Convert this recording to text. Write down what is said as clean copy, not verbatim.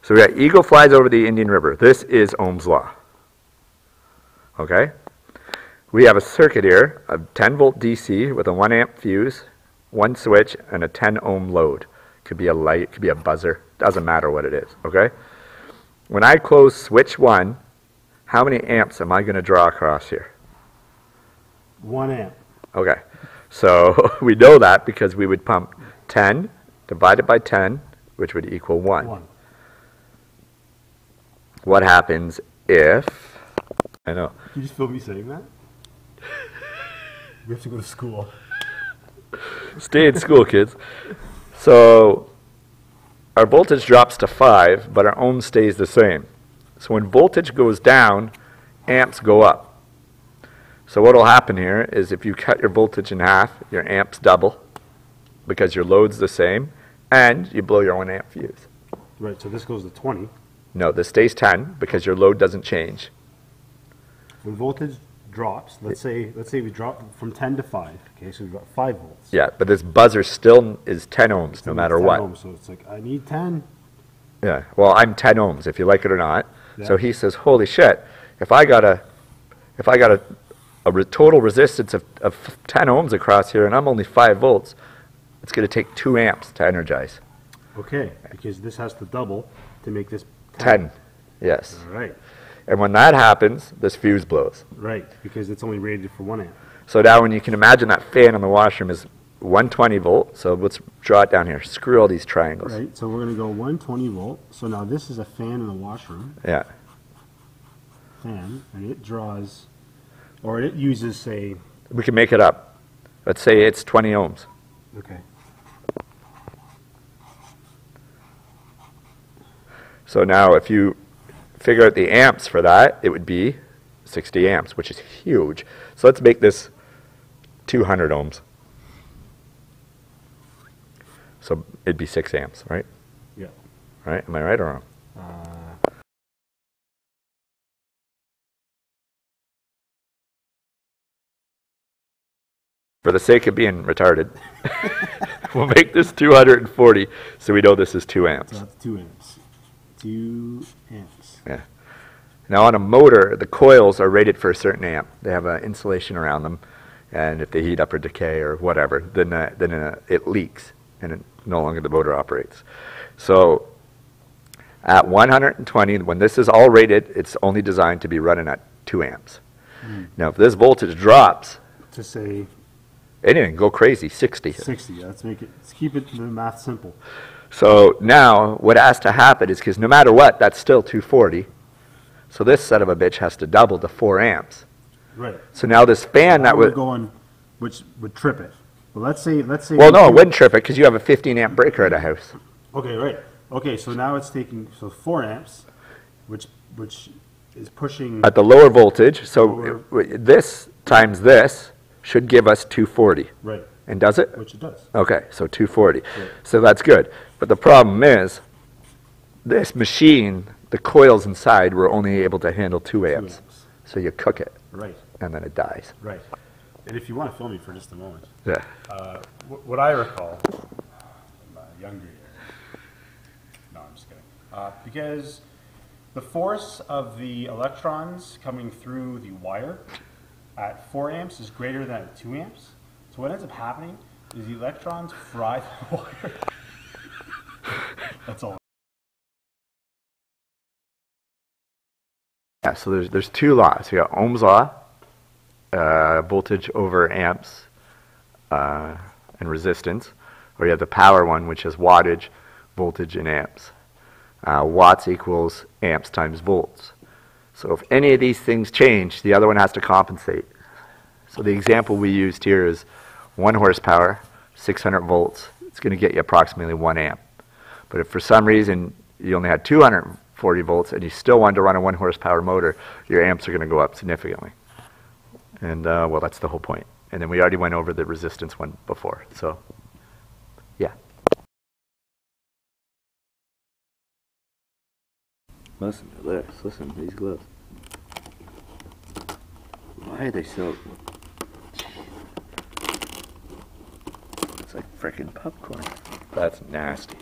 So we got eagle flies over the Indian River. This is Ohm's law. Okay? We have a circuit here of 10 volt DC with a 1 amp fuse, 1 switch, and a 10 ohm load. Could be a light, could be a buzzer. Doesn't matter what it is. Okay? When I close switch 1, how many amps am I going to draw across here? 1 amp. Okay. So we know that because we would pump 10 divided by 10, which would equal 1. What happens if, I know. Can you just feel me saying that? We have to go to school. Stay in school, kids. So our voltage drops to 5, but our ohm stays the same. So when voltage goes down, amps go up. So what will happen here is if you cut your voltage in half, your amps double because your load's the same, and you blow your 1 amp fuse. Right, so this goes to 20. No, this stays 10 because your load doesn't change. When voltage drops, let's say we drop from 10 to 5. Okay, so we've got 5 volts. Yeah, but this buzzer still is 10 ohms no matter what. Ohms, so it's like, I need 10. Yeah, well, I'm 10 ohms if you like it or not. Yeah. So he says, holy shit, if I got a total resistance of 10 ohms across here and I'm only 5 volts, it's going to take 2 amps to energize. Okay, because this has to double to make this 10, yes. All right. And when that happens, this fuse blows. Right, because it's only rated for 1 amp. So now when you can imagine that fan in the washroom is 120 volt, so let's draw it down here. Screw all these triangles. Right, so we're going to go 120 volt. So now this is a fan in the washroom. Yeah. Fan, and it draws, or it uses, say... We can make it up. Let's say it's 20 ohms. Okay. So now if you figure out the amps for that, it would be 60 amps, which is huge. So let's make this 200 ohms. So it'd be 6 amps, right? Yeah. Right? Am I right or wrong? For the sake of being retarded, we'll make this 240 so we know this is 2 amps. So that's 2 amps. 2 amps. Yeah. Now on a motor, the coils are rated for a certain amp. They have an insulation around them, and if they heat up or decay or whatever, then it leaks, and no longer the motor operates. So at 120, when this is all rated, it's only designed to be running at 2 amps. Now if this voltage drops, To say anything, go crazy, 60. 60, yeah, let's keep it the math simple. So now what has to happen is, because no matter what, that's still 240. So this son of a bitch has to double to 4 amps. Right. So now this fan that would going, which would trip it. Well, let's say. Well, no, it wouldn't trip it because you have a 15 amp breaker at a house. Okay, right. Okay, so now it's taking 4 amps, which is pushing At the lower voltage. So this times this should give us 240. right, And does it? which it does. Okay, so 240. Right. So that's good. But the problem is, this machine, the coils inside were only able to handle 2 amps. So you cook it, Right, and then it dies. right. And if you want to film me for just a moment, Yeah. what I recall in my younger years, no, I'm just kidding, because the force of the electrons coming through the wire at 4 amps is greater than at 2 amps. So what ends up happening is the electrons fry the wire. That's all. Yeah, so there's 2 laws. We got Ohm's law, voltage over amps and resistance, or you have the power one, which is wattage, voltage, and amps. Watts equals amps times volts. So if any of these things change, the other one has to compensate. So the example we used here is 1 horsepower, 600 volts. It's going to get you approximately 1 amp. But if for some reason you only had 240 volts and you still wanted to run a 1 horsepower motor, your amps are going to go up significantly. And well, that's the whole point. And then we already went over the resistance one before. So yeah. Listen to this. Listen to these gloves. Why are they so... It's like frickin' popcorn. That's nasty.